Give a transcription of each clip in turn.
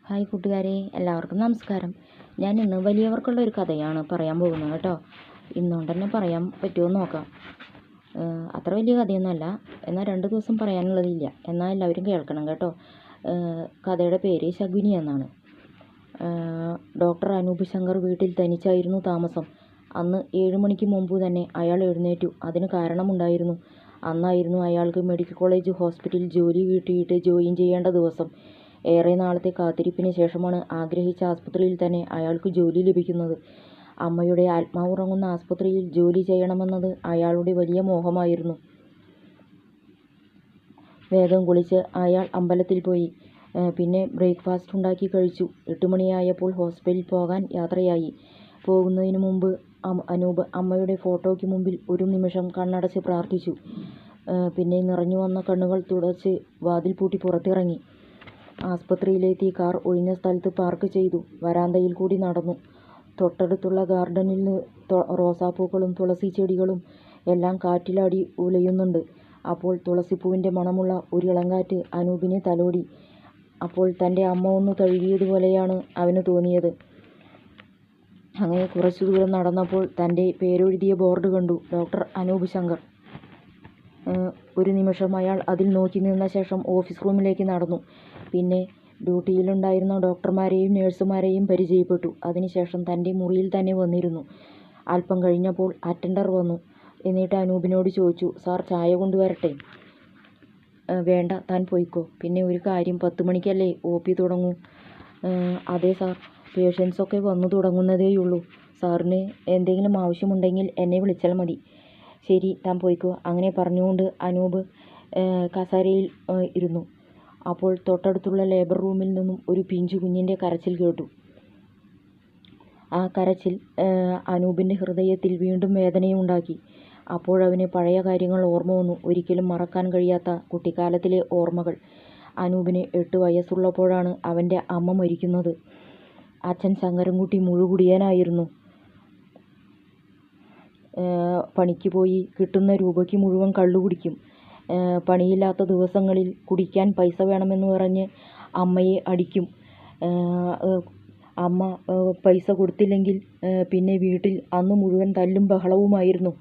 Hi കൂട്ടുകാരെ, എല്ലാവർക്കും നമസ്കാരം. ഞാൻ ഇന്ന് വലിയവർക്കുള്ള ഒരു കഥയാണ് പറയാൻ പോകുന്നത് കേട്ടോ. ഇന്നുകൊണ്ട് തന്നെ പറയാൻ പറ്റുമോ നോക്കാം. അത്ര വലിയ കഥയൊന്നുമല്ല, എന്നാൽ 2 ദിവസം പറയാനുള്ളതില്ല. എന്നാൽ എല്ലാവരും കേൾക്കണം കേട്ടോ. കഥയുടെ പേര് ശകുനി എന്നാണ്. ഡോക്ടർ അനൂപ് ശങ്കർ വീട്ടിൽ തനിച്ചായിരുന്നു താമസം. അന്ന് 7 മണിക്ക് മുമ്പ് തന്നെ അയാൾ എഴുന്നേറ്റു. അതിന് കാരണമുണ്ടായിരുന്നു. അന്നായിരുന്നു അയാൾക്ക് മെഡിക്കൽ കോളേജ് ഹോസ്പിറ്റലിൽ ജോലി കിട്ടിയിട്ട് ജോയിൻ ചെയ്യേണ്ട ദിവസം. ഏറെ നാളത്തെ കാത്തിരിപ്പിന് ശേഷമാണ് ആഗ്രഹിച്ച ആസ്പത്രിയിൽ തന്നെ അയാൾക്ക് ജോലി ലഭിക്കുന്നത്. അമ്മയുടെ ആത്മാവുറങ്ങുന്ന ആസ്പത്രിയിൽ ജോലി ചെയ്യണമെന്നത് അയാളുടെ വലിയ മോഹമായിരുന്നു. വേഗം കുളിച്ച് അയാൾ അമ്പലത്തിൽ പോയി. പിന്നെ ബ്രേക്ക്ഫാസ്റ്റ് ഉണ്ടാക്കി കഴിച്ചു. 8 മണിയായപ്പോൾ ഹോസ്പിറ്റലിൽ പോകാൻ യാത്രയായി. പോകുന്നതിന് മുമ്പ് അനൂപ് അമ്മയുടെ ഫോട്ടോയ്ക്ക് മുമ്പിൽ ഒരു നിമിഷം കണ്ണടച്ച് പ്രാർത്ഥിച്ചു. പിന്നെ നിറഞ്ഞു വന്ന കണ്ണുകൾ തുടച്ച് വാതിൽ പൂട്ടി പുറത്തിറങ്ങി. ആസ്പത്രിയിലെത്തി കാർ ഒഴിഞ്ഞ സ്ഥലത്ത് പാർക്ക് ചെയ്തു. വരാന്തയിൽ കൂടി നടന്നു. തൊട്ടടുത്തുള്ള ഗാർഡനിൽ റോസാപ്പൂക്കളും തുളസി ചെടികളും എല്ലാം കാറ്റിലാടി ഉലയുന്നുണ്ട്. അപ്പോൾ തുളസിപ്പൂവിൻ്റെ മണമുള്ള ഒരു ഇളങ്കാറ്റ് അനൂപിനെ തലോടി. അപ്പോൾ തൻ്റെ അമ്മ ഒന്ന് തഴുകിയതുപോലെയാണ് അവന് തോന്നിയത്. അങ്ങനെ കുറച്ചു ദൂരം നടന്നപ്പോൾ തൻ്റെ പേരെഴുതിയ ബോർഡ് കണ്ടു. ഡോക്ടർ അനൂപ് ശങ്കർ. ഒരു നിമിഷം അയാൾ അതിൽ നോക്കി നിന്ന ശേഷം ഓഫീസ് റൂമിലേക്ക് നടന്നു. പിന്നെ ഡ്യൂട്ടിയിലുണ്ടായിരുന്ന ഡോക്ടർമാരെയും നഴ്സുമാരെയും പരിചയപ്പെട്ടു. അതിനുശേഷം തൻ്റെ മുറിയിൽ തന്നെ വന്നിരുന്നു. അല്പം കഴിഞ്ഞപ്പോൾ അറ്റൻഡർ വന്നു. എന്നിട്ട് അനൂപിനോട് ചോദിച്ചു, സാർ ചായ കൊണ്ടുവരട്ടെ? വേണ്ട, താൻ പോയിക്കോ. പിന്നെ ഒരു കാര്യം, 10 മണിക്കല്ലേ OP തുടങ്ങൂ? അതെ സാർ, പേഷ്യൻസൊക്കെ വന്നു തുടങ്ങുന്നതേയുള്ളൂ. സാറിന് എന്തെങ്കിലും ആവശ്യമുണ്ടെങ്കിൽ എന്നെ വിളിച്ചാൽ മതി. ശരി, താൻ പോയിക്കോ. അങ്ങനെ പറഞ്ഞുകൊണ്ട് അനൂപ് കസേരയിൽ ഇരുന്നു. അപ്പോൾ തൊട്ടടുത്തുള്ള ലേബർ റൂമിൽ നിന്നും ഒരു പിഞ്ചു കുഞ്ഞിൻ്റെ കരച്ചിൽ കേട്ടു. ആ കരച്ചിൽ അനൂപിൻ്റെ ഹൃദയത്തിൽ വീണ്ടും വേദനയുണ്ടാക്കി. അപ്പോഴവന് പഴയ കാര്യങ്ങൾ ഓർമ്മ വന്നു. ഒരിക്കലും മറക്കാൻ കഴിയാത്ത കുട്ടിക്കാലത്തിലെ ഓർമ്മകൾ. അനൂപിന് 8 വയസ്സുള്ളപ്പോഴാണ് അവൻ്റെ അമ്മ മരിക്കുന്നത്. അച്ഛൻ ശങ്കരൻകുട്ടി മുഴുകുടിയനായിരുന്നു. പണിക്ക് പോയി കിട്ടുന്ന രൂപയ്ക്ക് മുഴുവൻ കള്ളു കുടിക്കും. പണിയില്ലാത്ത ദിവസങ്ങളിൽ കുടിക്കാൻ പൈസ വേണമെന്ന് പറഞ്ഞ് അമ്മയെ അടിക്കും. അമ്മ പൈസ കൊടുത്തില്ലെങ്കിൽ പിന്നെ വീട്ടിൽ അന്ന് മുഴുവൻ തല്ലും ബഹളവുമായിരുന്നു.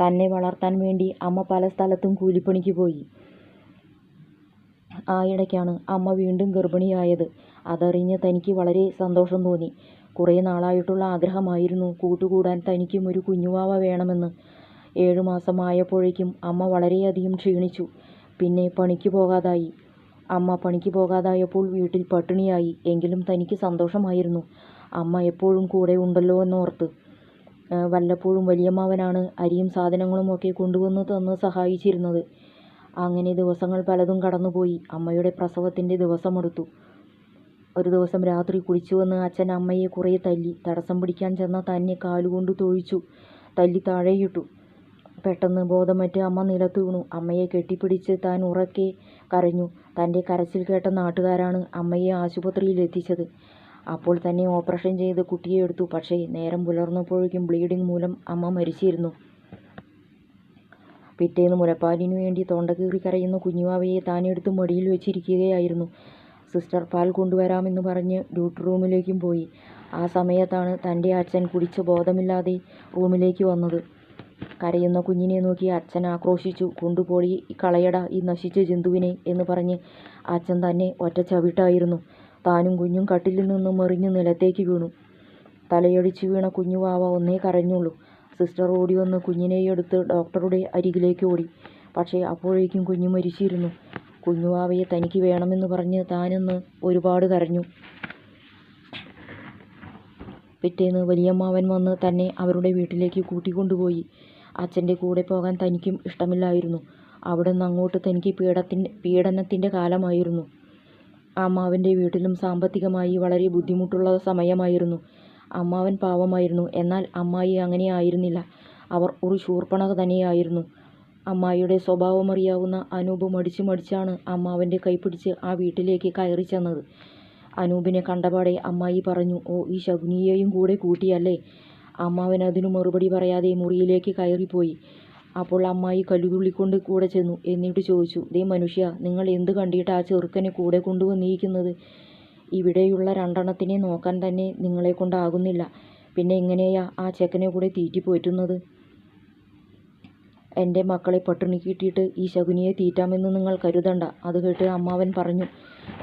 തന്നെ വളർത്താൻ വേണ്ടി അമ്മ പല സ്ഥലത്തും കൂലിപ്പണിക്ക് പോയി. ആ ഇടയ്ക്കാണ് അമ്മ വീണ്ടും ഗർഭിണിയായത്. അതറിഞ്ഞ് തനിക്ക് വളരെ സന്തോഷം തോന്നി. കുറേ നാളായിട്ടുള്ള ആഗ്രഹമായിരുന്നു കൂട്ടുകൂടാൻ തനിക്കും ഒരു കുഞ്ഞുവാവ വേണമെന്ന്. 7 മാസമായപ്പോഴേക്കും അമ്മ വളരെയധികം ക്ഷീണിച്ചു. പിന്നെ പണിക്ക് പോകാതായി. അമ്മ പണിക്ക് പോകാതായപ്പോൾ വീട്ടിൽ പട്ടിണിയായി. എങ്കിലും തനിക്ക് സന്തോഷമായിരുന്നു. അമ്മ എപ്പോഴും കൂടെ ഉണ്ടല്ലോ എന്നോർത്ത്. വല്ലപ്പോഴും വലിയമ്മാവനാണ് അരിയും സാധനങ്ങളുമൊക്കെ കൊണ്ടുവന്ന് തന്ന് സഹായിച്ചിരുന്നത്. അങ്ങനെ ദിവസങ്ങൾ പലതും കടന്നുപോയി. അമ്മയുടെ പ്രസവത്തിൻ്റെ ദിവസമെടുത്തു. ഒരു ദിവസം രാത്രി കുളിച്ചു വന്ന് അച്ഛൻ അമ്മയെ കുറേ തല്ലി. തടസ്സം പിടിക്കാൻ ചെന്ന തന്നെ കാലുകൊണ്ട് തൊഴിച്ചു തല്ലി താഴെയിട്ടു. പെട്ടെന്ന് ബോധമറ്റ് അമ്മ നിലത്ത് വീണു. അമ്മയെ കെട്ടിപ്പിടിച്ച് താൻ ഉറക്കെ കരഞ്ഞു. തൻ്റെ കരച്ചിൽ കേട്ട നാട്ടുകാരാണ് അമ്മയെ ആശുപത്രിയിൽ എത്തിച്ചത്. അപ്പോൾ തന്നെ ഓപ്പറേഷൻ ചെയ്ത് കുട്ടിയെ എടുത്തു. പക്ഷേ നേരം പുലർന്നപ്പോഴേക്കും ബ്ലീഡിംഗ് മൂലം അമ്മ മരിച്ചിരുന്നു. പിറ്റേന്ന് മുലപ്പാലിനു വേണ്ടി തൊണ്ടകീറി കരയുന്ന കുഞ്ഞുവാവയെ താൻ എടുത്ത് മടിയിൽ വെച്ചിരിക്കുകയായിരുന്നു. സിസ്റ്റർ പാൽ കൊണ്ടുവരാമെന്ന് പറഞ്ഞ് ഡ്യൂട്ടി റൂമിലേക്കും പോയി. ആ സമയത്താണ് തൻ്റെ അച്ഛൻ കുടിച്ച ബോധമില്ലാതെ റൂമിലേക്ക് വന്നത്. കരയുന്ന കുഞ്ഞിനെ നോക്കി അച്ഛൻ ആക്രോശിച്ചു. കൊണ്ടുപോയി കളയടാ ഈ നശിച്ച ജന്തുവിനെ എന്ന് പറഞ്ഞ് അച്ഛൻ തന്നെ ഒറ്റ ചവിട്ടായിരുന്നു. താനും കുഞ്ഞും കട്ടിലിൽ നിന്ന് മറിഞ്ഞ് നിലത്തേക്ക് വീണു. തലയടിച്ചു വീണ കുഞ്ഞുവാവ ഒന്നേ കരഞ്ഞുള്ളൂ. സിസ്റ്റർ ഓടി വന്ന് കുഞ്ഞിനെയെടുത്ത് ഡോക്ടറുടെ അരികിലേക്ക് ഓടി. പക്ഷേ അപ്പോഴേക്കും കുഞ്ഞു മരിച്ചിരുന്നു. കുഞ്ഞുവാവയെ തനിക്ക് വേണമെന്ന് പറഞ്ഞ് താനിന്ന് ഒരുപാട് കരഞ്ഞു. പിറ്റേന്ന് വലിയമ്മാവൻ വന്ന് തന്നെ അവരുടെ വീട്ടിലേക്ക് കൂട്ടിക്കൊണ്ടുപോയി. അച്ഛൻ്റെ കൂടെ പോകാൻ തനിക്കും ഇഷ്ടമില്ലായിരുന്നു. അവിടെ നിന്ന് അങ്ങോട്ട് തനിക്ക് പീഡനത്തിൻ്റെ കാലമായിരുന്നു. അമ്മാവൻ്റെ വീട്ടിലും സാമ്പത്തികമായി വളരെ ബുദ്ധിമുട്ടുള്ള സമയമായിരുന്നു. അമ്മാവൻ പാവമായിരുന്നു. എന്നാൽ അമ്മായി അങ്ങനെ ആയിരുന്നില്ല. അവർ ഒരു ശൂർപ്പണക തന്നെയായിരുന്നു. അമ്മായിയുടെ സ്വഭാവമറിയാവുന്ന അനൂപ് മടിച്ചാണ് അമ്മാവൻ്റെ കൈപിടിച്ച് ആ വീട്ടിലേക്ക് കയറി ചെന്നത്. അനൂപിനെ കണ്ടപാടെ അമ്മായി പറഞ്ഞു, ഓ, ഈ ശകുനിയെയും കൂടെ കൂട്ടിയല്ലേ? അമ്മാവൻ അതിനു മറുപടി പറയാതെ മുറിയിലേക്ക് കയറിപ്പോയി. അപ്പോൾ അമ്മായി കല്ലുതുള്ളിക്കൊണ്ട് കൂടെ ചെന്നു. എന്നിട്ട് ചോദിച്ചു, ദേ മനുഷ്യ, നിങ്ങൾ എന്ത് കണ്ടിട്ട് ആ ചെറുക്കനെ കൂടെ കൊണ്ടുവന്നിരിക്കുന്നത്? ഇവിടെയുള്ള രണ്ടെണ്ണത്തിനെ നോക്കാൻ തന്നെ നിങ്ങളെക്കൊണ്ടാകുന്നില്ല. പിന്നെ എങ്ങനെയാ ആ ചെക്കനെ കൂടെ തീറ്റിപ്പോറ്റുന്നത്? എൻ്റെ മക്കളെ പട്ടിണിക്കിട്ടിട്ട് ഈ ശകുനിയെ തീറ്റാമെന്ന് നിങ്ങൾ കരുതണ്ട. അത് കേട്ട് അമ്മാവൻ പറഞ്ഞു,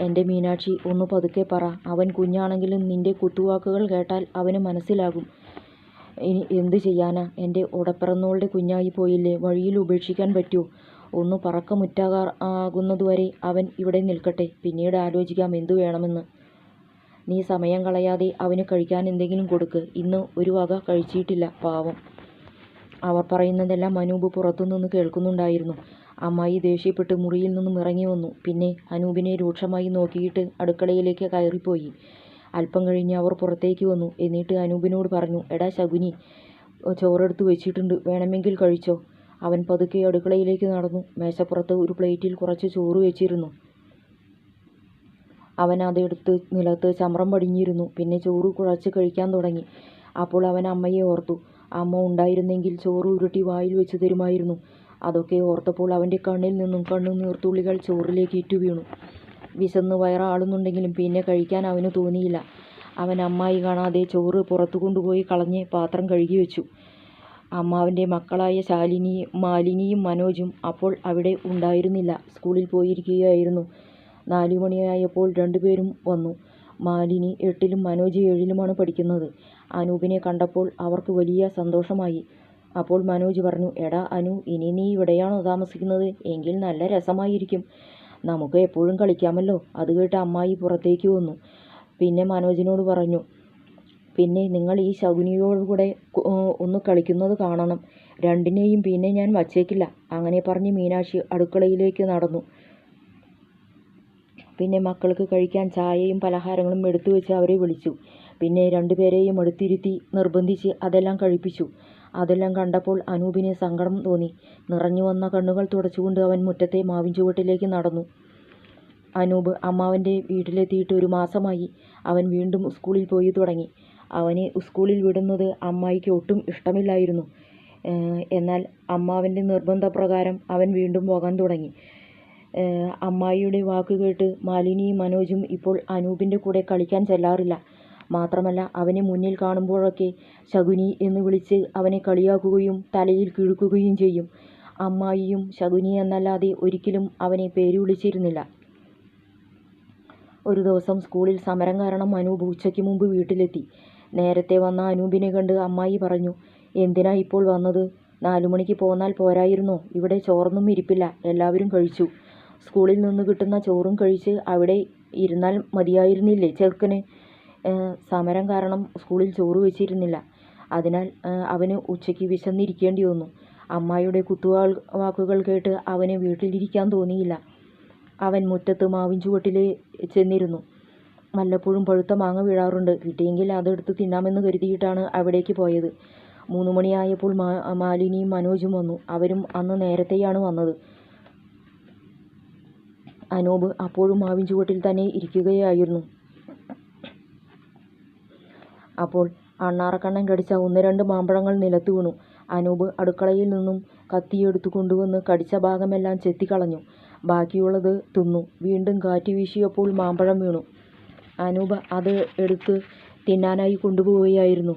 എൻ്റെ മീനാക്ഷി, ഒന്ന് പതുക്കെ പറ. അവൻ കുഞ്ഞാണെങ്കിലും നിന്റെ കുത്തുവാക്കുകൾ കേട്ടാൽ അവന് മനസ്സിലാകും. ഇനി എന്തു ചെയ്യാനാ? എൻ്റെ ഉടപ്പിറന്നോളുടെ കുഞ്ഞായി പോയില്ലേ, വഴിയിൽ ഉപേക്ഷിക്കാൻ പറ്റുമോ? ഒന്ന് പറക്കമുറ്റാകുന്നതുവരെ അവൻ ഇവിടെ നിൽക്കട്ടെ, പിന്നീട് ആലോചിക്കാം എന്തു വേണമെന്ന്. നീ സമയം കളയാതെ അവന് കഴിക്കാൻ എന്തെങ്കിലും കൊടുക്ക്. ഇന്ന് ഒരു വക കഴിച്ചിട്ടില്ല, പാവം. അവർ പറയുന്നതെല്ലാം അനൂപ് പുറത്തുനിന്ന് കേൾക്കുന്നുണ്ടായിരുന്നു. അമ്മായി ദേഷ്യപ്പെട്ട് മുറിയിൽ നിന്നും ഇറങ്ങി വന്നു. പിന്നെ അനൂപിനെ രൂക്ഷമായി നോക്കിയിട്ട് അടുക്കളയിലേക്ക് കയറിപ്പോയി. അല്പം കഴിഞ്ഞ് അവർ പുറത്തേക്ക് വന്നു. എന്നിട്ട് അനൂപിനോട് പറഞ്ഞു, എടാ ശകുനി, ചോറെടുത്ത് വെച്ചിട്ടുണ്ട്, വേണമെങ്കിൽ കഴിച്ചോ. അവൻ പതുക്കെ അടുക്കളയിലേക്ക് നടന്നു. മേശപ്പുറത്ത് ഒരു പ്ലേറ്റിൽ കുറച്ച് ചോറ് വെച്ചിരുന്നു. അവൻ അതെടുത്ത് നിലത്ത് ചമ്രം പടിഞ്ഞിരുന്നു. പിന്നെ ചോറ് കുഴച്ച് കഴിക്കാൻ തുടങ്ങി. അപ്പോൾ അവൻ അമ്മയെ ഓർത്തു. അമ്മ ഉണ്ടായിരുന്നെങ്കിൽ ചോറ് ഉരുട്ടി വായിൽ വെച്ച് തരുമായിരുന്നു. അതൊക്കെ ഓർത്തപ്പോൾ അവൻ്റെ കണ്ണിൽ നിന്നും കണ്ണുനീർത്തുള്ളികൾ ചോറിലേക്ക് ഇറ്റുവീണു. വിശന്ന് വയറാളുന്നുണ്ടെങ്കിലും പിന്നെ കഴിക്കാൻ അവന് തോന്നിയില്ല. അവൻ അമ്മായി കാണാതെ ചോറ് പുറത്തു കൊണ്ടുപോയി കളഞ്ഞ് പാത്രം കഴുകി വെച്ചു. അമ്മാവൻ്റെ മക്കളായ മാലിനിയും മനോജും അപ്പോൾ അവിടെ ഉണ്ടായിരുന്നില്ല, സ്കൂളിൽ പോയിരിക്കുകയായിരുന്നു. 4 മണിയായപ്പോൾ രണ്ടുപേരും വന്നു. മാലിനി 8ലും മനോജ് 7ലുമാണ് പഠിക്കുന്നത്. അനൂപിനെ കണ്ടപ്പോൾ അവർക്ക് വലിയ സന്തോഷമായി. അപ്പോൾ മനോജ് പറഞ്ഞു, എടാ അനു, ഇനി നീ ഇവിടെയാണോ താമസിക്കുന്നത്? എങ്കിൽ നല്ല രസമായിരിക്കും, നമുക്ക് എപ്പോഴും കളിക്കാമല്ലോ. അത് കേട്ട് അമ്മായി പുറത്തേക്ക് വന്നു. പിന്നെ മനോജിനോട് പറഞ്ഞു, പിന്നെ നിങ്ങൾ ഈ ശകുനിയോടുകൂടെ ഒന്ന് കളിക്കുന്നത് കാണണം. രണ്ടിനെയും പിന്നെ ഞാൻ വച്ചേക്കില്ല. അങ്ങനെ പറഞ്ഞ് മീനാക്ഷി അടുക്കളയിലേക്ക് നടന്നു. പിന്നെ മക്കൾക്ക് കഴിക്കാൻ ചായയും പലഹാരങ്ങളും എടുത്തു വെച്ച് അവരെ വിളിച്ചു. പിന്നെ രണ്ടുപേരെയും അടുത്തിരുത്തി നിർബന്ധിച്ച് അതെല്ലാം കഴിപ്പിച്ചു. അതെല്ലാം കണ്ടപ്പോൾ അനൂപിന് സങ്കടം തോന്നി. നിറഞ്ഞു വന്ന കണ്ണുകൾ തുടച്ചുകൊണ്ട് അവൻ മുറ്റത്തെ മാവിൻ ചുവട്ടിലേക്ക് നടന്നു. അനൂപ് അമ്മാവൻ്റെ വീട്ടിലെത്തിയിട്ട് 1 മാസമായി. അവൻ വീണ്ടും സ്കൂളിൽ പോയി തുടങ്ങി. അവനെ സ്കൂളിൽ വിടുന്നത് അമ്മായിക്ക് ഒട്ടും ഇഷ്ടമില്ലായിരുന്നു. എന്നാൽ അമ്മാവൻ്റെ നിർബന്ധപ്രകാരം അവൻ വീണ്ടും പോകാൻ തുടങ്ങി. അമ്മായിയുടെ വാക്ക് കേട്ട് മാലിനിയും മനോജും ഇപ്പോൾ അനൂപിൻ്റെ കൂടെ കളിക്കാൻ ചെല്ലാറില്ല. മാത്രമല്ല അവനെ മുന്നിൽ കാണുമ്പോഴൊക്കെ ശകുനി എന്ന് വിളിച്ച് അവനെ കളിയാക്കുകയും തലയിൽ കിഴുക്കുകയും ചെയ്യും. അമ്മായിയും ശകുനി എന്നല്ലാതെ ഒരിക്കലും അവനെ പേര് വിളിച്ചിരുന്നില്ല. ഒരു ദിവസം സ്കൂളിൽ സമരം കാരണം അനൂപ് ഉച്ചയ്ക്ക് മുമ്പ് വീട്ടിലെത്തി. നേരത്തെ വന്ന അനൂപിനെ കണ്ട് അമ്മായി പറഞ്ഞു, എന്തിനാ ഇപ്പോൾ വന്നത്? 4 മണിക്ക് പോന്നാൽ പോരായിരുന്നോ? ഇവിടെ ചോറൊന്നും ഇരിപ്പില്ല, എല്ലാവരും കഴിച്ചു. സ്കൂളിൽ നിന്ന് കിട്ടുന്ന ചോറും കഴിച്ച് അവിടെ ഇരുന്നാൽ മതിയായിരുന്നില്ലേ ചെറുക്കന്? സമരം കാരണം സ്കൂളിൽ ചോറ് വെച്ചിരുന്നില്ല. അതിനാൽ അവന് ഉച്ചയ്ക്ക് വിശന്നിരിക്കേണ്ടി വന്നു. അമ്മായിയുടെ കുത്തുവാക്കുകൾ കേട്ട് അവന് വീട്ടിലിരിക്കാൻ തോന്നിയില്ല. അവൻ മുറ്റത്ത് മാവിൻ ചുവട്ടിൽ ചെന്നിരുന്നു. വല്ലപ്പോഴും പഴുത്ത മാങ്ങ വീഴാറുണ്ട്, കിട്ടിയെങ്കിൽ അതെടുത്ത് തിന്നാമെന്ന് കരുതിയിട്ടാണ് അവിടേക്ക് പോയത്. 3 മണിയായപ്പോൾ മാലിനിയും മനോജും വന്നു. അവരും അന്ന് നേരത്തെയാണ് വന്നത്. അനൂപ് അപ്പോഴും മാവിൻ ചുവട്ടിൽ തന്നെ ഇരിക്കുകയായിരുന്നു. അപ്പോൾ അണ്ണാറക്കണ്ണൻ കടിച്ച 1-2 മാമ്പഴങ്ങൾ നിലത്ത് വീണു. അനൂപ് അടുക്കളയിൽ നിന്നും കത്തിയെടുത്തു കൊണ്ടുവന്ന് കടിച്ച ഭാഗമെല്ലാം ചെത്തിക്കളഞ്ഞു. ബാക്കിയുള്ളത് തിന്നു. വീണ്ടും കാറ്റ് വീശിയപ്പോൾ മാമ്പഴം വീണു. അനൂപ് അത് എടുത്ത് തിന്നാനായി കൊണ്ടുപോവുകയായിരുന്നു.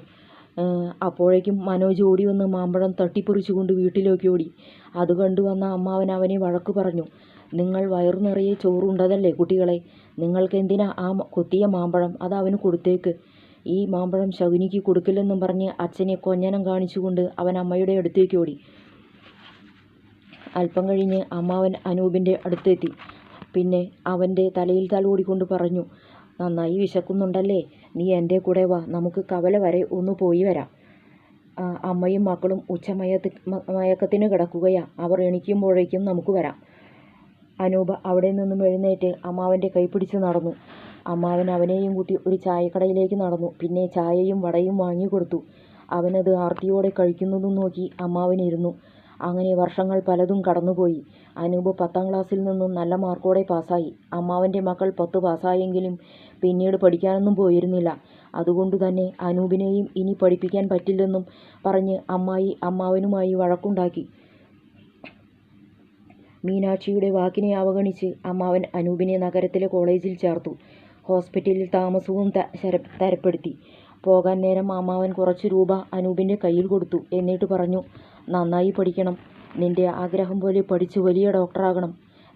അപ്പോഴേക്കും മനോജ് ഓടി വന്ന് മാമ്പഴം തട്ടിപ്പറിച്ചുകൊണ്ട് വീട്ടിലേക്ക് ഓടി. അത് കണ്ടുവന്ന അമ്മാവൻ അവനെ വഴക്ക് പറഞ്ഞു, നിങ്ങൾ വയറു നിറയെ ചോറുണ്ടതല്ലേ കുട്ടികളെ, നിങ്ങൾക്ക് എന്തിനാ ആ കൊത്തിയ മാമ്പഴം? അത് അവന് കൊടുത്തേക്ക്. ഈ മാമ്പഴം ശകുനിക്ക് കൊടുക്കില്ലെന്നും പറഞ്ഞ് അച്ഛനെ കൊഞ്ഞനം കാണിച്ചുകൊണ്ട് അവൻ അമ്മയുടെ അടുത്തേക്ക് ഓടി. അല്പം കഴിഞ്ഞ് അമ്മാവൻ അനൂപിൻ്റെ അടുത്തെത്തി. പിന്നെ അവൻ്റെ തലയിൽ തലോടിക്കൊണ്ട് പറഞ്ഞു, നന്നായി വിശക്കുന്നുണ്ടല്ലേ, നീ എൻ്റെ കൂടെ വാ, നമുക്ക് കവല വരെ ഒന്ന് പോയി വരാം. അമ്മയും മക്കളും മയക്കത്തിന് കിടക്കുകയാ, അവർ എണീക്കുമ്പോഴേക്കും നമുക്ക് വരാം. അനൂപ് അവിടെ നിന്നും എഴുന്നേറ്റ് അമ്മാവൻ്റെ കൈപിടിച്ച് നടന്നു. അമ്മാവൻ അവനെയും കൂട്ടി ഒരു ചായക്കടയിലേക്ക് നടന്നു. പിന്നെ ചായയും വടയും വാങ്ങിക്കൊടുത്തു. അവനത് ആർത്തിയോടെ കഴിക്കുന്നതും നോക്കി അമ്മാവനിരുന്നു. അങ്ങനെ വർഷങ്ങൾ പലതും കടന്നുപോയി. അനൂപ് 10ാം ക്ലാസ്സിൽ നിന്നും നല്ല മാർക്കോടെ പാസ്സായി. അമ്മാവൻ്റെ മക്കൾ 10 പാസ്സായെങ്കിലും പിന്നീട് പഠിക്കാനൊന്നും പോയിരുന്നില്ല. അതുകൊണ്ടു തന്നെ അനൂപിനെയും ഇനി പഠിപ്പിക്കാൻ പറ്റില്ലെന്നും പറഞ്ഞ് അമ്മായി അമ്മാവനുമായി വഴക്കുണ്ടാക്കി. മീനാക്ഷിയുടെ വാക്കിനെ അവഗണിച്ച് അമ്മാവൻ അനൂപിനെ നഗരത്തിലെ കോളേജിൽ ചേർത്തു. ഹോസ്പിറ്റലിൽ താമസവും തരപ്പെടുത്തി. പോകാൻ നേരം അമ്മാവൻ കുറച്ച് രൂപ അനൂപിൻ്റെ കയ്യിൽ കൊടുത്തു. എന്നിട്ട് പറഞ്ഞു, നന്നായി പഠിക്കണം. നിന്റെ ആഗ്രഹം പോലെ പഠിച്ച് വലിയ ഡോക്ടറാകണം.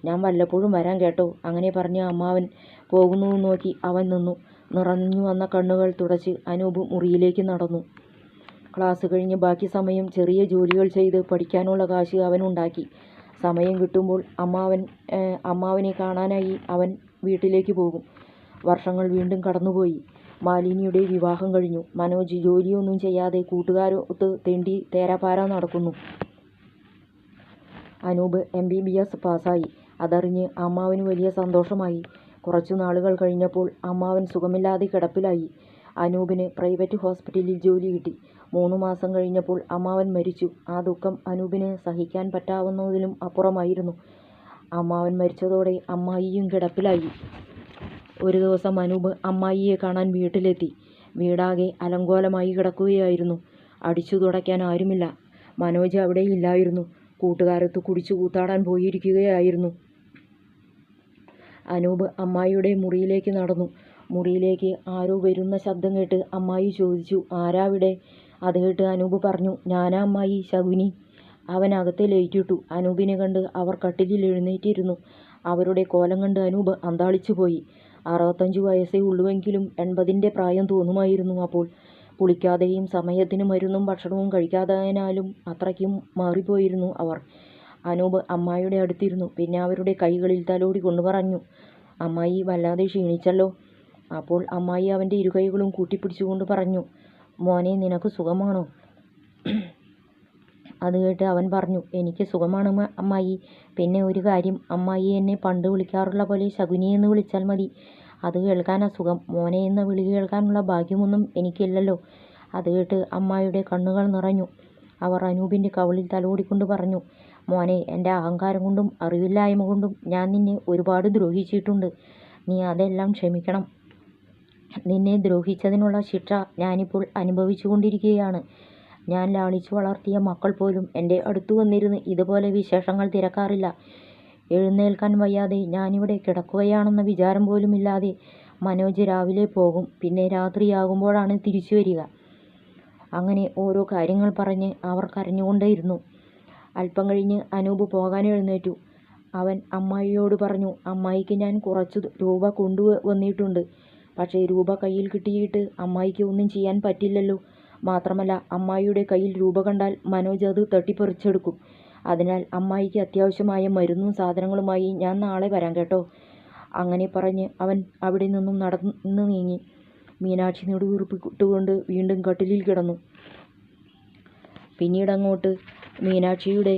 ഞാൻ വല്ലപ്പോഴും വരാൻ കേട്ടോ. അങ്ങനെ പറഞ്ഞ് അമ്മാവൻ പോകുന്നത് നോക്കി അവൻ നിന്നു. നിറഞ്ഞു വന്ന കണ്ണുകൾ തുടച്ച് അനൂപ് മുറിയിലേക്ക് നടന്നു. ക്ലാസ് കഴിഞ്ഞ് ബാക്കി സമയം ചെറിയ ജോലികൾ ചെയ്ത് പഠിക്കാനുള്ള കാശ് അവൻ ഉണ്ടാക്കി. സമയം കിട്ടുമ്പോൾ അമ്മാവനെ കാണാനായി അവൻ വീട്ടിലേക്ക് പോകും. വർഷങ്ങൾ വീണ്ടും കടന്നുപോയി. മാലിനിയുടെ വിവാഹം കഴിഞ്ഞു. മനോജ് ജോലിയൊന്നും ചെയ്യാതെ കൂട്ടുകാരൊത്ത് തെണ്ടി തേരാപാര നടക്കുന്നു. അനൂപ് MBBS പാസ്സായി. അതറിഞ്ഞ് അമ്മാവന് വലിയ സന്തോഷമായി. കുറച്ചു നാളുകൾ കഴിഞ്ഞപ്പോൾ അമ്മാവൻ സുഖമില്ലാതെ കിടപ്പിലായി. അനൂപിന് പ്രൈവറ്റ് ഹോസ്പിറ്റലിൽ ജോലി കിട്ടി. 3 മാസം കഴിഞ്ഞപ്പോൾ അമ്മാവൻ മരിച്ചു. ആ ദുഃഖം അനൂപിന് സഹിക്കാൻ പറ്റാവുന്നതിലും അപ്പുറമായിരുന്നു. അമ്മാവൻ മരിച്ചതോടെ അമ്മായിയും കിടപ്പിലായി. ഒരു ദിവസം അനൂപ് അമ്മായിയെ കാണാൻ വീട്ടിലെത്തി. വീടാകെ അലങ്കോലമായി കിടക്കുകയായിരുന്നു. അടിച്ചു തുടയ്ക്കാൻ ആരുമില്ല. മനോജ് അവിടെ ഇല്ലായിരുന്നു. കൂട്ടുകാരത്ത് കുടിച്ചു കൂത്താടാൻ പോയിരിക്കുകയായിരുന്നു. അനൂപ് അമ്മായിയുടെ മുറിയിലേക്ക് നടന്നു. മുറിയിലേക്ക് ആരോ വരുന്ന ശബ്ദം കേട്ട് അമ്മായി ചോദിച്ചു, ആരാവിടെ? അത് കേട്ട് അനൂപ് പറഞ്ഞു, ഞാനാ അമ്മായി, ശകുനി. അവൻ അകത്തെ ലൈറ്റിട്ടു. അനൂപിനെ കണ്ട് അവർ കട്ടിലിൽ എഴുന്നേറ്റിരുന്നു. അവരുടെ കോലം കണ്ട് അനൂപ് അന്താളിച്ചു പോയി. 65 വയസ്സേ ഉള്ളുവെങ്കിലും 80ൻ്റെ പ്രായം തോന്നുമായിരുന്നു അപ്പോൾ. കുളിക്കാതെയും സമയത്തിന് മരുന്നും ഭക്ഷണവും കഴിക്കാത്തതിനാലും അത്രയ്ക്കും മാറിപ്പോയിരുന്നു അവർ. അനൂപ് അമ്മായിയുടെ അടുത്തിരുന്നു. പിന്നെ അവരുടെ കൈകളിൽ തലോടി കൊണ്ട് പറഞ്ഞു, അമ്മായി വല്ലാതെ ക്ഷീണിച്ചല്ലോ. അപ്പോൾ അമ്മായി അവൻ്റെ ഇരുകൈകളും കൂട്ടിപ്പിടിച്ചുകൊണ്ട് പറഞ്ഞു, മോനെ, നിനക്ക് സുഖമാണോ? അത് കേട്ട് അവൻ പറഞ്ഞു, എനിക്ക് സുഖമാണ് അമ്മായി. പിന്നെ ഒരു കാര്യം, അമ്മായി എന്നെ പണ്ട് വിളിക്കാറുള്ള പോലെ ശകുനി എന്ന് വിളിച്ചാൽ മതി. അത് കേൾക്കാനാ സുഖം. മോനെ എന്ന വിളി കേൾക്കാനുള്ള ഭാഗ്യമൊന്നും എനിക്കില്ലല്ലോ. അത് കേട്ട് അമ്മായിയുടെ കണ്ണുകൾ നിറഞ്ഞു. അവർ അനൂപിൻ്റെ കവിളിൽ തലോടിക്കൊണ്ട് പറഞ്ഞു, മോനെ, എൻ്റെ അഹങ്കാരം കൊണ്ടും അറിവില്ലായ്മ കൊണ്ടും ഞാൻ നിന്നെ ഒരുപാട് ദ്രോഹിച്ചിട്ടുണ്ട്. നീ അതെല്ലാം ക്ഷമിക്കണം. നിന്നെ ദ്രോഹിച്ചതിനുള്ള ശിക്ഷ ഞാനിപ്പോൾ അനുഭവിച്ചു കൊണ്ടിരിക്കുകയാണ്. ഞാൻ ലാളിച്ചു വളർത്തിയ മക്കൾ പോലും എൻ്റെ അടുത്തു വന്നിരുന്ന് ഇതുപോലെ വിശേഷങ്ങൾ തിരക്കാറില്ല. എഴുന്നേൽക്കാൻ വയ്യാതെ ഞാനിവിടെ കിടക്കുകയാണെന്ന വിചാരം പോലുമില്ലാതെ മനോജ് രാവിലെ പോകും. പിന്നെ രാത്രിയാകുമ്പോഴാണ് തിരിച്ചു വരിക. അങ്ങനെ ഓരോ കാര്യങ്ങൾ പറഞ്ഞ് അവർ കരഞ്ഞുകൊണ്ടേയിരുന്നു. അല്പം കഴിഞ്ഞ് അനൂപ് പോകാൻ എഴുന്നേറ്റു. അവൻ അമ്മായിയോട് പറഞ്ഞു, അമ്മായിക്ക് ഞാൻ കുറച്ച് രൂപ കൊണ്ടുവന്നിട്ടുണ്ട്. പക്ഷേ രൂപ കയ്യിൽ കിട്ടിയിട്ട് അമ്മായിക്ക് ഒന്നും ചെയ്യാൻ പറ്റില്ലല്ലോ. മാത്രമല്ല, അമ്മായിയുടെ കയ്യിൽ രൂപ കണ്ടാൽ മനോജ് അത് തട്ടിപ്പറിച്ചെടുക്കും. അതിനാൽ അമ്മായിക്ക് അത്യാവശ്യമായ മരുന്നും സാധനങ്ങളുമായി ഞാൻ നാളെ വരാം കേട്ടോ. അങ്ങനെ പറഞ്ഞ് അവൻ അവിടെ നിന്നും നടന്നു നീങ്ങി. മീനാക്ഷി നെടുവീർപ്പിട്ടുകൊണ്ട് വീണ്ടും കട്ടിലിൽ കിടന്നു. പിന്നീടങ്ങോട്ട് മീനാക്ഷിയുടെ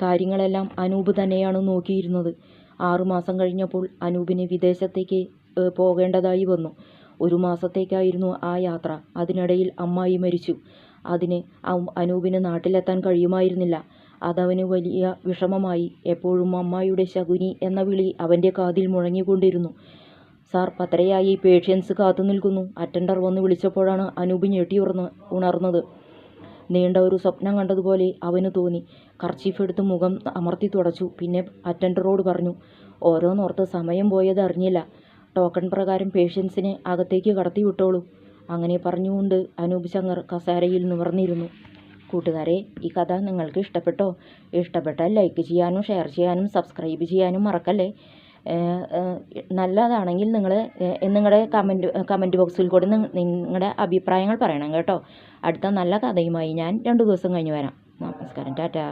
കാര്യങ്ങളെല്ലാം അനൂപ് തന്നെയാണ് നോക്കിയിരുന്നത്. 6 മാസം കഴിഞ്ഞപ്പോൾ അനൂപിന് വിദേശത്തേക്ക് പോകേണ്ടതായി വന്നു. 1 മാസത്തേക്കായിരുന്നു ആ യാത്ര. അതിനിടയിൽ അമ്മായി മരിച്ചു. അതിന് അനൂപിന് നാട്ടിലെത്താൻ കഴിയുമായിരുന്നില്ല. അതവന് വലിയ വിഷമമായി. എപ്പോഴും അമ്മായിയുടെ ശകുനി എന്ന വിളി അവൻ്റെ കാതിൽ മുഴങ്ങിക്കൊണ്ടിരുന്നു. സാർ, പത്തരയായി, പേഷ്യൻസ് കാത്തു നിൽക്കുന്നു. അറ്റൻഡർ വന്ന് വിളിച്ചപ്പോഴാണ് അനൂപ് ഞെട്ടി ഉണർന്നത്. നീണ്ട ഒരു സ്വപ്നം കണ്ടതുപോലെ അവന് തോന്നി. കർച്ചീഫ് എടുത്ത് മുഖം അമർത്തി തുടച്ചു. പിന്നെ അറ്റൻഡറോട് പറഞ്ഞു, ഓരോന്നോർത്ത് സമയം പോയത് അറിഞ്ഞില്ല. ടോക്കൺ പ്രകാരം പേഷ്യൻസിനെ അകത്തേക്ക് കടത്തി വിട്ടോളൂ. അങ്ങനെ പറഞ്ഞുകൊണ്ട് അനൂപ് ശങ്കർ കസേരയിൽ നിവർന്നിരുന്നു. കൂട്ടുകാരെ, ഈ കഥ നിങ്ങൾക്ക് ഇഷ്ടപ്പെട്ടോ? ഇഷ്ടപ്പെട്ടാൽ ലൈക്ക് ചെയ്യാനും ഷെയർ ചെയ്യാനും സബ്സ്ക്രൈബ് ചെയ്യാനും മറക്കല്ലേ. നല്ലതാണെങ്കിൽ നിങ്ങളുടെ കമൻറ്റ് ബോക്സിൽ കൂടി നിങ്ങളുടെ അഭിപ്രായങ്ങൾ പറയണം കേട്ടോ. അടുത്ത നല്ല കഥയുമായി ഞാൻ 2 ദിവസം കഴിഞ്ഞ് വരാം. നമസ്കാരം, ടാറ്റാ.